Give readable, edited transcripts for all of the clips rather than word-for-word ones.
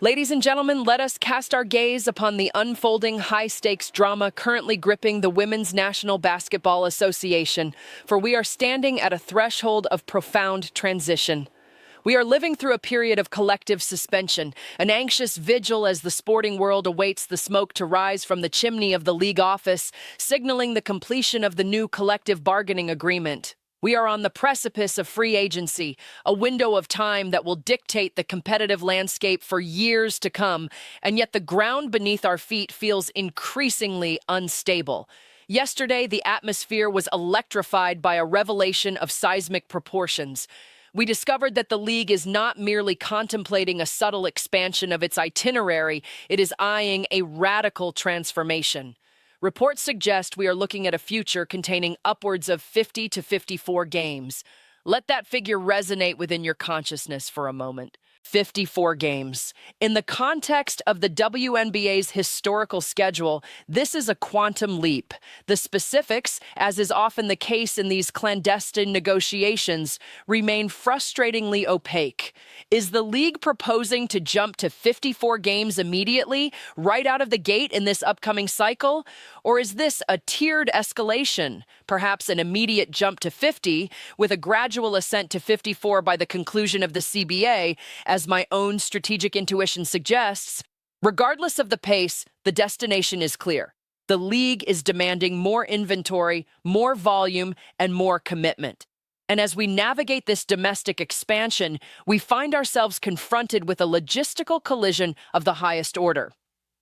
Ladies and gentlemen, let us cast our gaze upon the unfolding high-stakes drama currently gripping the Women's National Basketball Association, for we are standing at a threshold of profound transition. We are living through a period of collective suspension, an anxious vigil as the sporting world awaits the smoke to rise from the chimney of the league office, signaling the completion of the new collective bargaining agreement. We are on the precipice of free agency, a window of time that will dictate the competitive landscape for years to come, and yet the ground beneath our feet feels increasingly unstable. Yesterday, the atmosphere was electrified by a revelation of seismic proportions. We discovered that the league is not merely contemplating a subtle expansion of its itinerary, it is eyeing a radical transformation. Reports suggest we are looking at a future containing upwards of 50 to 54 games. Let that figure resonate within your consciousness for a moment. 54 games. In the context of the WNBA's historical schedule, this is a quantum leap. The specifics, as is often the case in these clandestine negotiations, remain frustratingly opaque. Is the league proposing to jump to 54 games immediately, right out of the gate in this upcoming cycle? Or is this a tiered escalation, perhaps an immediate jump to 50, with a gradual ascent to 54 by the conclusion of the CBA, as my own strategic intuition suggests? Regardless of the pace, the destination is clear. The league is demanding more inventory, more volume, and more commitment. And as we navigate this domestic expansion, we find ourselves confronted with a logistical collision of the highest order.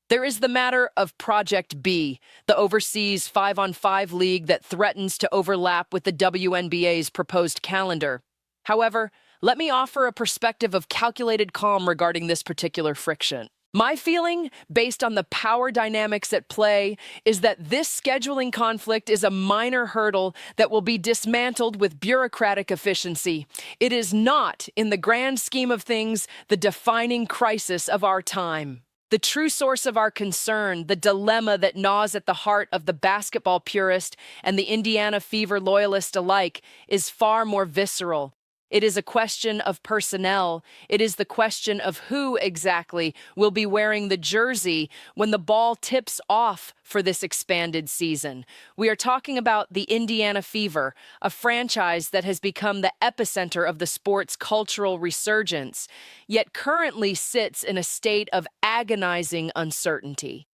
There is the matter of Project B, the overseas 5-on-5 league that threatens to overlap with the WNBA's proposed calendar. However, let me offer a perspective of calculated calm regarding this particular friction. My feeling, based on the power dynamics at play, is that this scheduling conflict is a minor hurdle that will be dismantled with bureaucratic efficiency. It is not, in the grand scheme of things, the defining crisis of our time. The true source of our concern, the dilemma that gnaws at the heart of the basketball purist and the Indiana Fever loyalist alike, is far more visceral. It is a question of personnel. It is the question of who exactly will be wearing the jersey when the ball tips off for this expanded season. We are talking about the Indiana Fever, a franchise that has become the epicenter of the sport's cultural resurgence, yet currently sits in a state of agonizing uncertainty.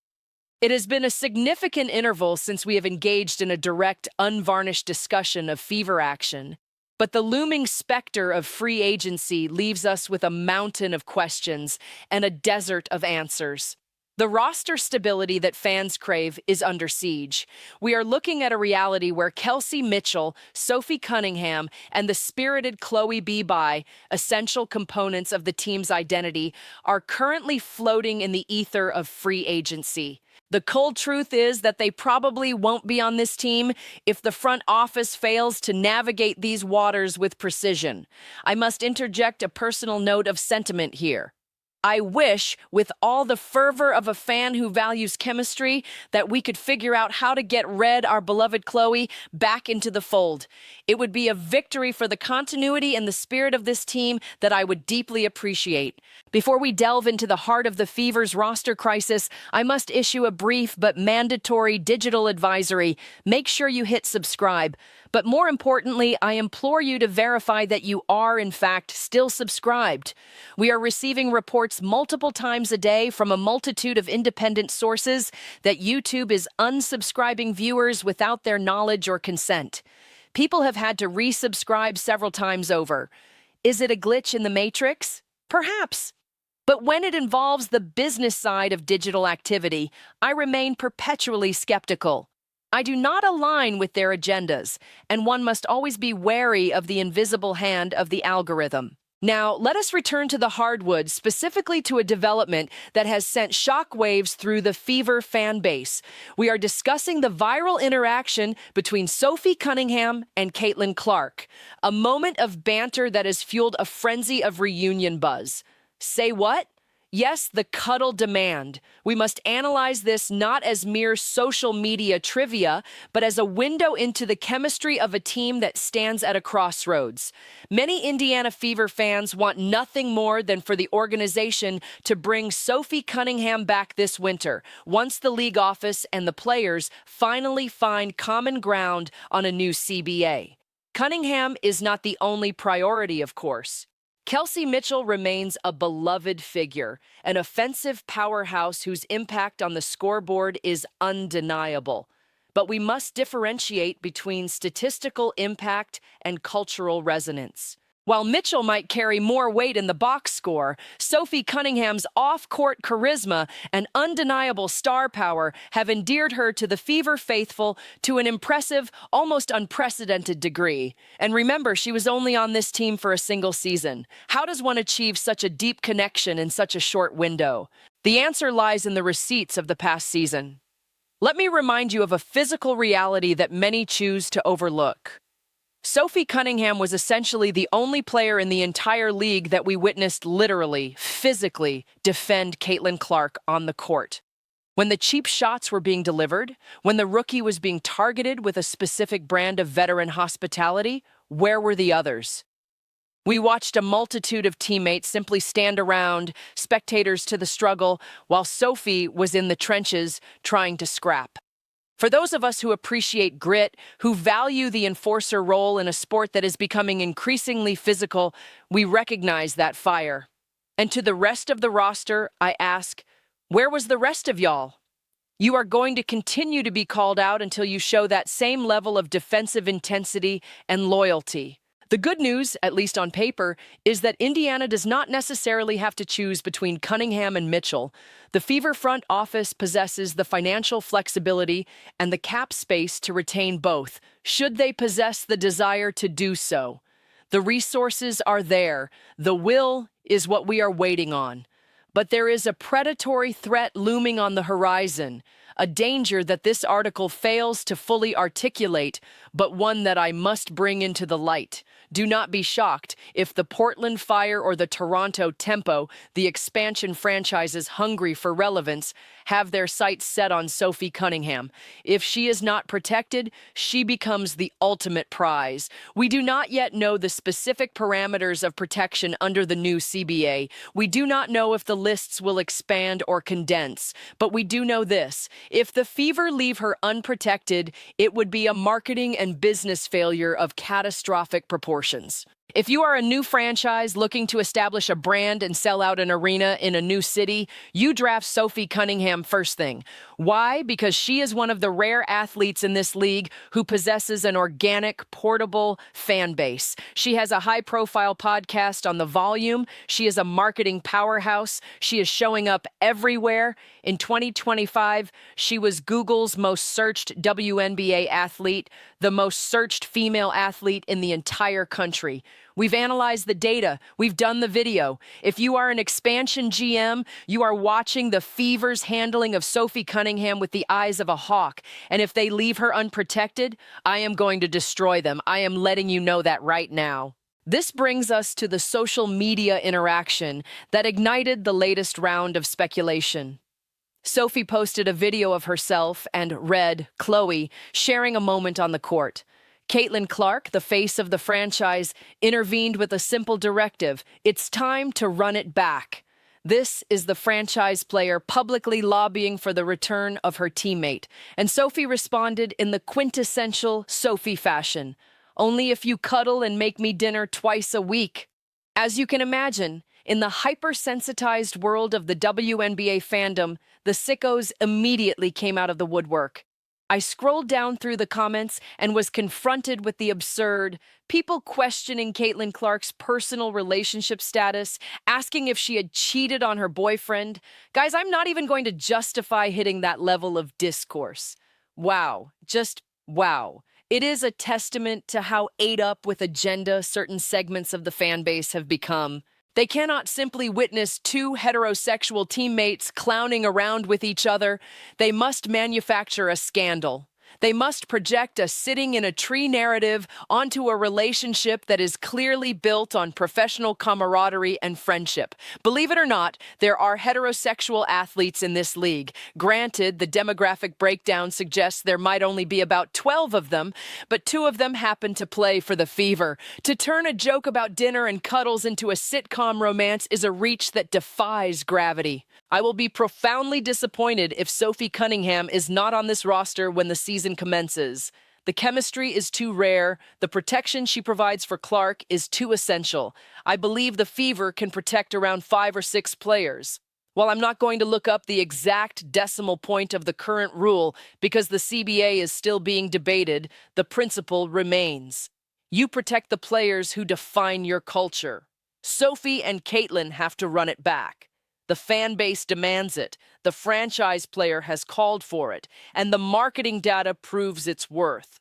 It has been a significant interval since we have engaged in a direct, unvarnished discussion of Fever action. But the looming specter of free agency leaves us with a mountain of questions and a desert of answers. The roster stability that fans crave is under siege. We are looking at a reality where Kelsey Mitchell, Sophie Cunningham, and the spirited Chloe Beebe, essential components of the team's identity, are currently floating in the ether of free agency. The cold truth is that they probably won't be on this team if the front office fails to navigate these waters with precision. I must interject a personal note of sentiment here. I wish, with all the fervor of a fan who values chemistry, that we could figure out how to get our beloved Chloe back into the fold. It would be a victory for the continuity and the spirit of this team that I would deeply appreciate. Before we delve into the heart of the Fever's roster crisis, I must issue a brief but mandatory digital advisory. Make sure you hit subscribe. But more importantly, I implore you to verify that you are, in fact, still subscribed. We are receiving reports multiple times a day from a multitude of independent sources that YouTube is unsubscribing viewers without their knowledge or consent. People have had to resubscribe several times over. Is it a glitch in the matrix? Perhaps. But when it involves the business side of digital activity, I remain perpetually skeptical. I do not align with their agendas, and one must always be wary of the invisible hand of the algorithm. Now, let us return to the hardwood, specifically to a development that has sent shockwaves through the Fever fan base. We are discussing the viral interaction between Sophie Cunningham and Caitlin Clark, a moment of banter that has fueled a frenzy of reunion buzz. Say what? Yes, the cuddle demand. We must analyze this not as mere social media trivia, but as a window into the chemistry of a team that stands at a crossroads. Many Indiana Fever fans want nothing more than for the organization to bring Sophie Cunningham back this winter, once the league office and the players finally find common ground on a new CBA. Cunningham is not the only priority, of course. Kelsey Mitchell remains a beloved figure, an offensive powerhouse whose impact on the scoreboard is undeniable. But we must differentiate between statistical impact and cultural resonance. While Mitchell might carry more weight in the box score, Sophie Cunningham's off-court charisma and undeniable star power have endeared her to the Fever faithful to an impressive, almost unprecedented degree. And remember, she was only on this team for a single season. How does one achieve such a deep connection in such a short window? The answer lies in the receipts of the past season. Let me remind you of a physical reality that many choose to overlook. Sophie Cunningham was essentially the only player in the entire league that we witnessed literally, physically, defend Caitlin Clark on the court. When the cheap shots were being delivered, when the rookie was being targeted with a specific brand of veteran hospitality, where were the others? We watched a multitude of teammates simply stand around, spectators to the struggle, while Sophie was in the trenches trying to scrap. For those of us who appreciate grit, who value the enforcer role in a sport that is becoming increasingly physical, we recognize that fire. And to the rest of the roster, I ask, where was the rest of y'all? You are going to continue to be called out until you show that same level of defensive intensity and loyalty. The good news, at least on paper, is that Indiana does not necessarily have to choose between Cunningham and Mitchell. The Fever front office possesses the financial flexibility and the cap space to retain both, should they possess the desire to do so. The resources are there. The will is what we are waiting on. But there is a predatory threat looming on the horizon, a danger that this article fails to fully articulate, but one that I must bring into the light. Do not be shocked if the Portland Fire or the Toronto Tempo, the expansion franchises hungry for relevance, have their sights set on Sophie Cunningham. If she is not protected, she becomes the ultimate prize. We do not yet know the specific parameters of protection under the new CBA. We do not know if the lists will expand or condense, but we do know this. If the Fever leave her unprotected, it would be a marketing and business failure of catastrophic proportions. If you are a new franchise looking to establish a brand and sell out an arena in a new city, you draft Sophie Cunningham first thing. Why? Because she is one of the rare athletes in this league who possesses an organic, portable fan base. She has a high-profile podcast on The Volume. She is a marketing powerhouse. She is showing up everywhere. In 2025, she was Google's most searched WNBA athlete, the most searched female athlete in the entire country. We've analyzed the data. We've done the video. If you are an expansion GM, you are watching the Fever's handling of Sophie Cunningham with the eyes of a hawk. And if they leave her unprotected, I am going to destroy them. I am letting you know that right now. This brings us to the social media interaction that ignited the latest round of speculation. Sophie posted a video of herself and Red, Chloe, sharing a moment on the court. Caitlin Clark, the face of the franchise, intervened with a simple directive. It's time to run it back. This is the franchise player publicly lobbying for the return of her teammate. And Sophie responded in the quintessential Sophie fashion. Only if you cuddle and make me dinner twice a week. As you can imagine, in the hypersensitized world of the WNBA fandom, the sickos immediately came out of the woodwork. I scrolled down through the comments and was confronted with the absurd, people questioning Caitlin Clark's personal relationship status, asking if she had cheated on her boyfriend. Guys, I'm not even going to justify hitting that level of discourse. Wow, just wow. It is a testament to how ate up with agenda certain segments of the fan base have become. They cannot simply witness two heterosexual teammates clowning around with each other. They must manufacture a scandal. They must project a sitting in a tree narrative onto a relationship that is clearly built on professional camaraderie and friendship. Believe it or not, there are heterosexual athletes in this league. Granted, the demographic breakdown suggests there might only be about 12 of them, but 2 of them happen to play for the Fever. To turn a joke about dinner and cuddles into a sitcom romance is a reach that defies gravity. I will be profoundly disappointed if Sophie Cunningham is not on this roster when the season commences. The chemistry is too rare. The protection she provides for Clark is too essential. I believe the Fever can protect around 5 or 6 players. While I'm not going to look up the exact decimal point of the current rule because the CBA is still being debated, the principle remains. You protect the players who define your culture. Sophie and Caitlin have to run it back. The fan base demands it, the franchise player has called for it, and the marketing data proves its worth.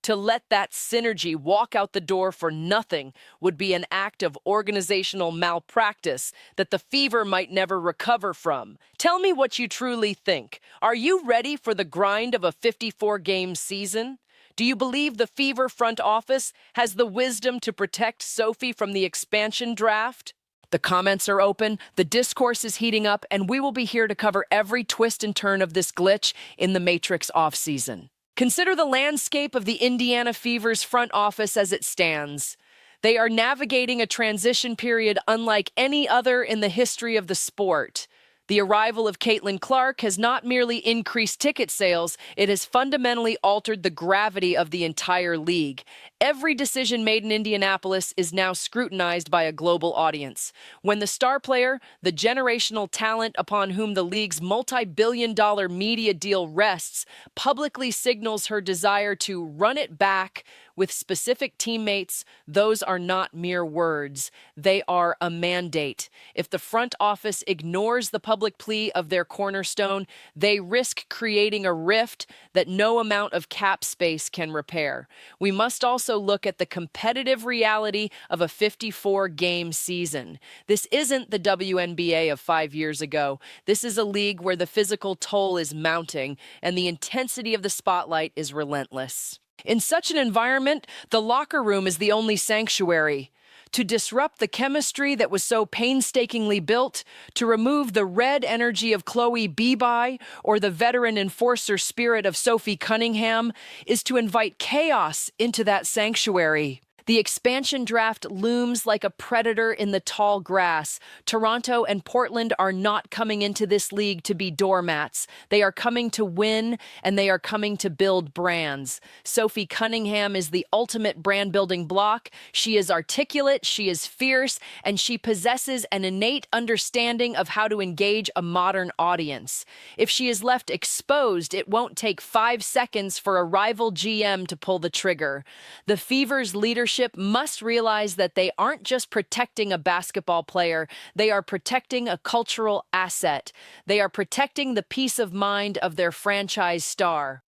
To let that synergy walk out the door for nothing would be an act of organizational malpractice that the Fever might never recover from. Tell me what you truly think. Are you ready for the grind of a 54-game season? Do you believe the Fever front office has the wisdom to protect Sophie from the expansion draft? The comments are open, the discourse is heating up, and we will be here to cover every twist and turn of this glitch in the Matrix offseason. Consider the landscape of the Indiana Fever's front office as it stands. They are navigating a transition period unlike any other in the history of the sport. The arrival of Caitlin Clark has not merely increased ticket sales, it has fundamentally altered the gravity of the entire league. Every decision made in Indianapolis is now scrutinized by a global audience. When the star player, the generational talent upon whom the league's multi-billion-dollar media deal rests, publicly signals her desire to run it back with specific teammates, those are not mere words. They are a mandate. If the front office ignores the public plea of their cornerstone, they risk creating a rift that no amount of cap space can repair. We must also look at the competitive reality of a 54-game season. This isn't the WNBA of 5 years ago. This is a league where the physical toll is mounting and the intensity of the spotlight is relentless. In such an environment, the locker room is the only sanctuary. To disrupt the chemistry that was so painstakingly built, to remove the red energy of Chloe Beebe or the veteran enforcer spirit of Sophie Cunningham, is to invite chaos into that sanctuary. The expansion draft looms like a predator in the tall grass. Toronto and Portland are not coming into this league to be doormats. They are coming to win, and they are coming to build brands. Sophie Cunningham is the ultimate brand-building block. She is articulate, she is fierce, and she possesses an innate understanding of how to engage a modern audience. If she is left exposed, it won't take 5 seconds for a rival GM to pull the trigger. The Fever's leadership must realize that they aren't just protecting a basketball player, they are protecting a cultural asset. They are protecting the peace of mind of their franchise star.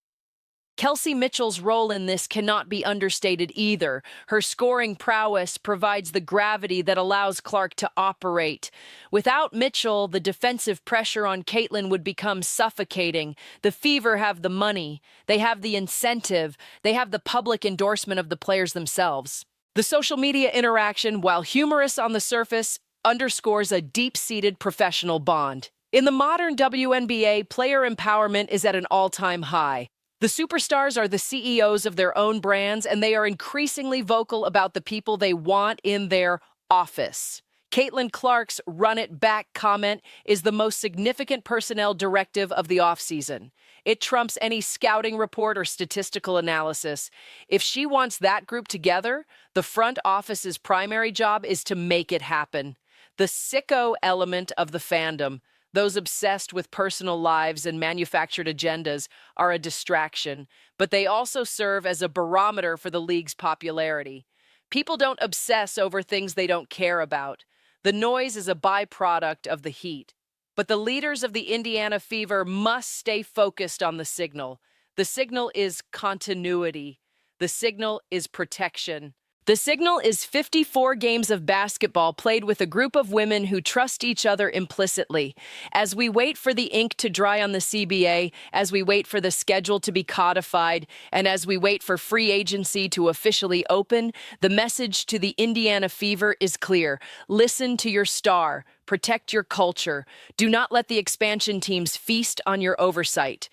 Kelsey Mitchell's role in this cannot be understated either. Her scoring prowess provides the gravity that allows Clark to operate. Without Mitchell, the defensive pressure on Caitlin would become suffocating. The Fever have the money, they have the incentive, they have the public endorsement of the players themselves. The social media interaction, while humorous on the surface, underscores a deep-seated professional bond. In the modern WNBA, player empowerment is at an all-time high. The superstars are the CEOs of their own brands, and they are increasingly vocal about the people they want in their office. Caitlin Clark's run it back comment is the most significant personnel directive of the offseason. It trumps any scouting report or statistical analysis. If she wants that group together, the front office's primary job is to make it happen. The sicko element of the fandom, those obsessed with personal lives and manufactured agendas, are a distraction, but they also serve as a barometer for the league's popularity. People don't obsess over things they don't care about. The noise is a byproduct of the heat. But the leaders of the Indiana Fever must stay focused on the signal. The signal is continuity. The signal is protection. The signal is 54 games of basketball played with a group of women who trust each other implicitly. As we wait for the ink to dry on the CBA, as we wait for the schedule to be codified, and as we wait for free agency to officially open, the message to the Indiana Fever is clear. Listen to your star. Protect your culture. Do not let the expansion teams feast on your oversight.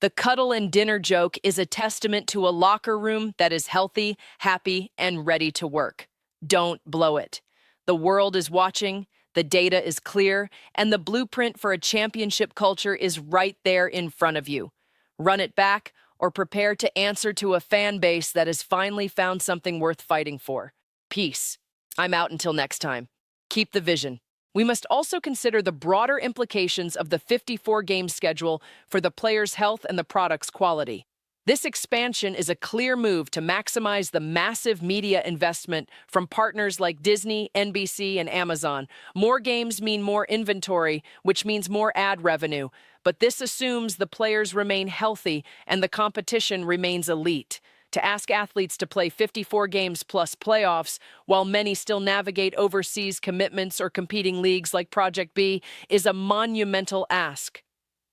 The cuddle and dinner joke is a testament to a locker room that is healthy, happy, and ready to work. Don't blow it. The world is watching, the data is clear, and the blueprint for a championship culture is right there in front of you. Run it back or prepare to answer to a fan base that has finally found something worth fighting for. Peace. I'm out until next time. Keep the vision. We must also consider the broader implications of the 54-game schedule for the players' health and the product's quality. This expansion is a clear move to maximize the massive media investment from partners like Disney, NBC, and Amazon. More games mean more inventory, which means more ad revenue. But this assumes the players remain healthy and the competition remains elite. To ask athletes to play 54 games plus playoffs while many still navigate overseas commitments or competing leagues like Project B is a monumental ask.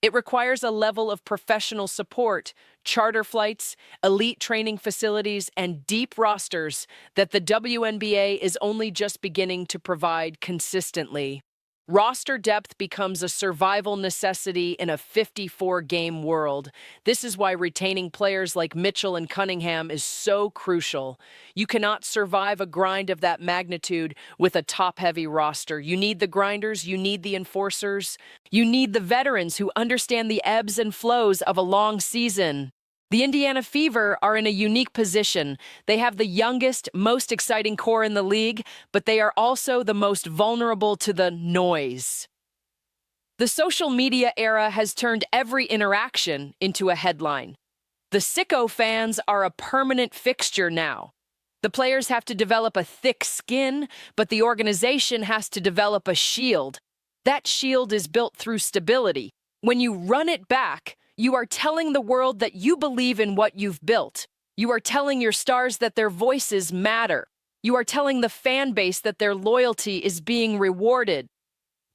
It requires a level of professional support, charter flights, elite training facilities, and deep rosters that the WNBA is only just beginning to provide consistently. Roster depth becomes a survival necessity in a 54-game world. This is why retaining players like Mitchell and Cunningham is so crucial. You cannot survive a grind of that magnitude with a top-heavy roster. You need the grinders, you need the enforcers, you need the veterans who understand the ebbs and flows of a long season. The Indiana Fever are in a unique position. They have the youngest, most exciting core in the league, but they are also the most vulnerable to the noise. The social media era has turned every interaction into a headline. The sicko fans are a permanent fixture now. The players have to develop a thick skin, but the organization has to develop a shield. That shield is built through stability. When you run it back, you are telling the world that you believe in what you've built. You are telling your stars that their voices matter. You are telling the fan base that their loyalty is being rewarded.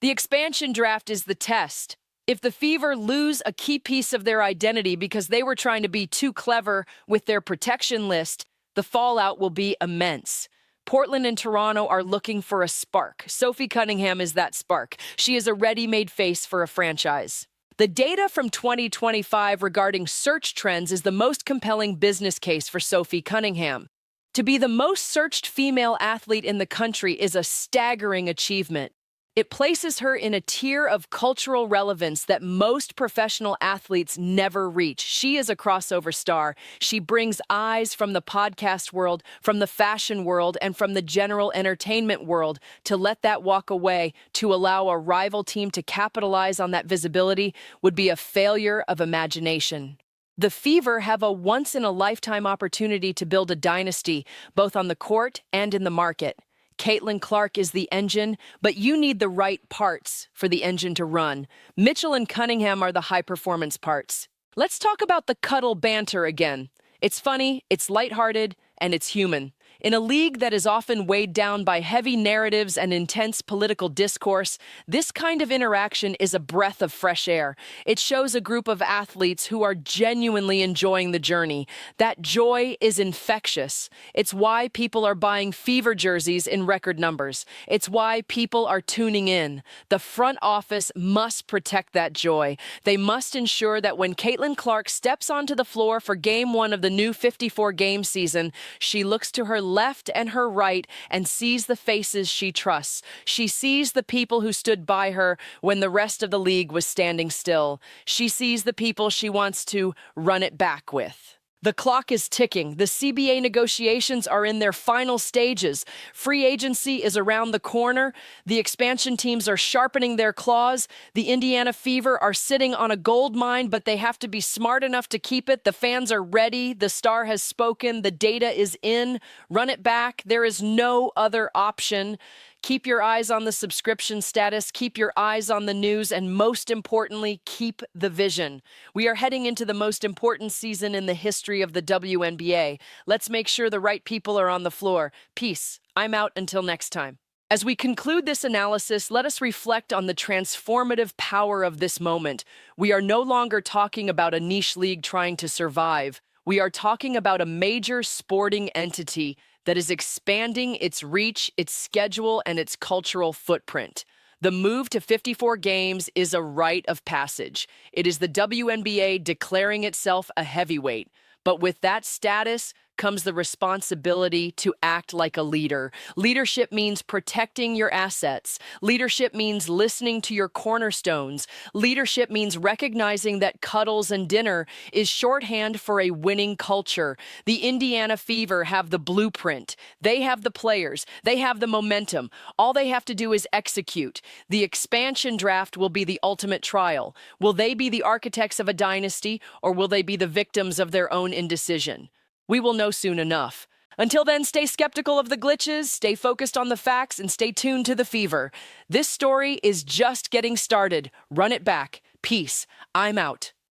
The expansion draft is the test. If the Fever lose a key piece of their identity because they were trying to be too clever with their protection list, the fallout will be immense. Portland and Toronto are looking for a spark. Sophie Cunningham is that spark. She is a ready-made face for a franchise. The data from 2025 regarding search trends is the most compelling business case for Sophie Cunningham. To be the most searched female athlete in the country is a staggering achievement. It places her in a tier of cultural relevance that most professional athletes never reach. She is a crossover star. She brings eyes from the podcast world, from the fashion world, and from the general entertainment world. To let that walk away, to allow a rival team to capitalize on that visibility, would be a failure of imagination. The Fever have a once-in-a-lifetime opportunity to build a dynasty, both on the court and in the market. Caitlin Clark is the engine, but you need the right parts for the engine to run. Mitchell and Cunningham are the high-performance parts. Let's talk about the cuddle banter again. It's funny, it's lighthearted, and it's human. In a league that is often weighed down by heavy narratives and intense political discourse, this kind of interaction is a breath of fresh air. It shows a group of athletes who are genuinely enjoying the journey. That joy is infectious. It's why people are buying Fever jerseys in record numbers. It's why people are tuning in. The front office must protect that joy. They must ensure that when Caitlin Clark steps onto the floor for Game 1 of the new 54-game season, she looks to her left and her right and sees the faces she trusts. She sees the people who stood by her when the rest of the league was standing still. She sees the people she wants to run it back with. The clock is ticking. The CBA negotiations are in their final stages. Free agency is around the corner. The expansion teams are sharpening their claws. The Indiana Fever are sitting on a gold mine, but they have to be smart enough to keep it. The fans are ready. The star has spoken. The data is in. Run it back. There is no other option. Keep your eyes on the subscription status, keep your eyes on the news, and most importantly, keep the vision. We are heading into the most important season in the history of the WNBA. Let's make sure the right people are on the floor. Peace. I'm out until next time. As we conclude this analysis, let us reflect on the transformative power of this moment. We are no longer talking about a niche league trying to survive. We are talking about a major sporting entity that is expanding its reach, its schedule, and its cultural footprint. The move to 54 games is a rite of passage. It is the WNBA declaring itself a heavyweight. But with that status comes the responsibility to act like a leader. Leadership means protecting your assets. Leadership means listening to your cornerstones. Leadership means recognizing that cuddles and dinner is shorthand for a winning culture. The Indiana Fever have the blueprint. They have the players. They have the momentum. All they have to do is execute. The expansion draft will be the ultimate trial. Will they be the architects of a dynasty, or will they be the victims of their own indecision? We will know soon enough. Until then, stay skeptical of the glitches, stay focused on the facts, and stay tuned to the fever. This story is just getting started. Run it back. Peace. I'm out.